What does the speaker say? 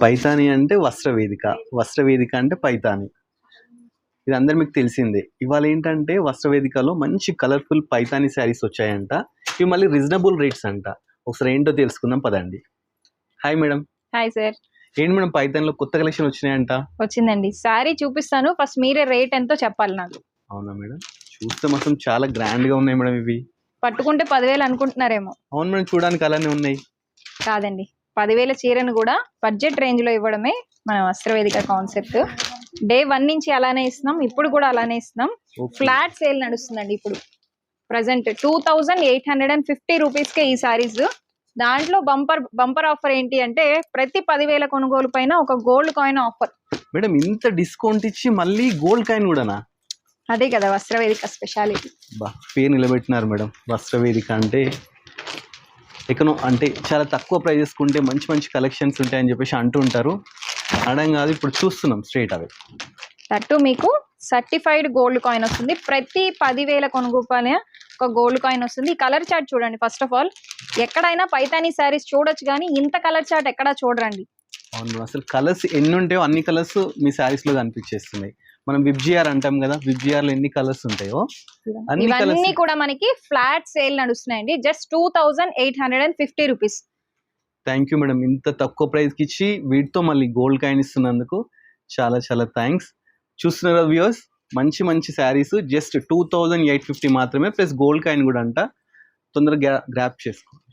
పైతాని అంటే వస్త్రవేదిక, వస్త్రవేదిక అంటే పైతాని. ఇది అందరు మీకు తెలిసిందే. ఇవాళ ఏంటంటే వస్త్రవేదికలో మంచి కలర్ఫుల్ పైతాని శారీస్ వచ్చాయంట. ఇవి మళ్ళీ రీజనబుల్ రేట్స్ అంట. ఒకసారి ఏంటో తెలుసుకుందాం పదండి. Hi madam. Hi sir. ఏంటి మేడం పైతానిలో కొత్త కలెక్షన్ వచ్చినాయంట? వచ్చిందండి, శారీ చూపిస్తాను, ఫస్ట్ మీరే రేట్ ఎంతో చెప్పాలి నాకు. అవునా మేడం? చూస్తే మాత్రం చాలా గ్రాండ్ గా ఉన్నాయి మేడం ఇవి. పట్టుకుంటే 10,000 అనుకుంటున్నారేమో. అవును మేడం, చూడడానికి అలానే ఉన్నాయి. కాదండి, 10,000 చీరను కూడా బడ్జెట్ రేంజ్ లో ఇవ్వడమే మన వస్త్రవేదిక కాన్సెప్ట్. డే 1 నుంచి అలానే ఇస్తున్నాం, ఇప్పుడు కూడా అలానే ఇస్తున్నాం. Okay. ఫ్లాట్ సేల్ నడుస్తుందండి ఇప్పుడు ప్రెసెంట్ 2,850 రూపీస్ కే ఈ సారీస్. దాంట్లో బంపర్ ఆఫర్ ఏంటి అంటే ప్రతి 10,000 కొనుగోలు పైన ఒక గోల్డ్ కాయిన్ ఆఫర్. మేడం ఇంత డిస్కౌంట్ ఇచ్చి మళ్ళీ గోల్డ్ కాయిన్ కూడానా? అదే కదా వస్త్రవేదిక స్పెషాలిటీ. బా, పేరు నిలబెట్టినారు మేడం. వస్త్రవేదిక అంటే అంటే చాలా తక్కువ ప్రైజెస్ ఉంటే మంచి మంచి కలెక్షన్స్ ఉంటాయని చెప్పేసి అంటూ ఉంటారు. అనడం కాదు, ఇప్పుడు చూస్తున్నాం స్ట్రేట్ అవే. తట్టు మీకు సర్టిఫైడ్ గోల్డ్ కాయిన్ వస్తుంది. ప్రతి 10,000 కొనుగోలు పైన ఒక గోల్డ్ కాయిన్ వస్తుంది. ఈ కలర్ చార్ట్ చూడండి. ఫస్ట్ ఆఫ్ ఆల్ ఎక్కడైనా పైతానీ శారీస్ చూడొచ్చు, కానీ ఇంత కలర్ చార్ట్ ఎక్కడా చూడరండి. అవును, అసలు కలర్స్ ఎన్ని ఉంటాయో అన్ని కలర్స్ మీ శారీస్ లో కనిపించేస్తున్నాయి. మనం విబ్జిఆర్ అంటాం కదా, విబ్జిఆర్ లో ఎన్ని కలర్స్ ఉంటాయో ఇవన్నీ కూడా మనకి ఫ్లాట్ సేల్ నడుస్తున్నాయండి. Just 2,850 rupees. Thank you madam, ఇంత తక్కువ ప్రైస్ కి ఇచ్చి వీటితో మళ్ళీ గోల్డ్ కాయిన్ ఇస్తున్నందుకు చాలా చాలా థ్యాంక్స్. చూస్తున్నారు వ్యూవర్స్, మంచి మంచి శారీస్ జస్ట్ 2,850 మాత్రమే, ప్లస్ గోల్డ్ కాయిన్ కూడా అంట. తొందరగా గ్రాప్ చేసుకోండి.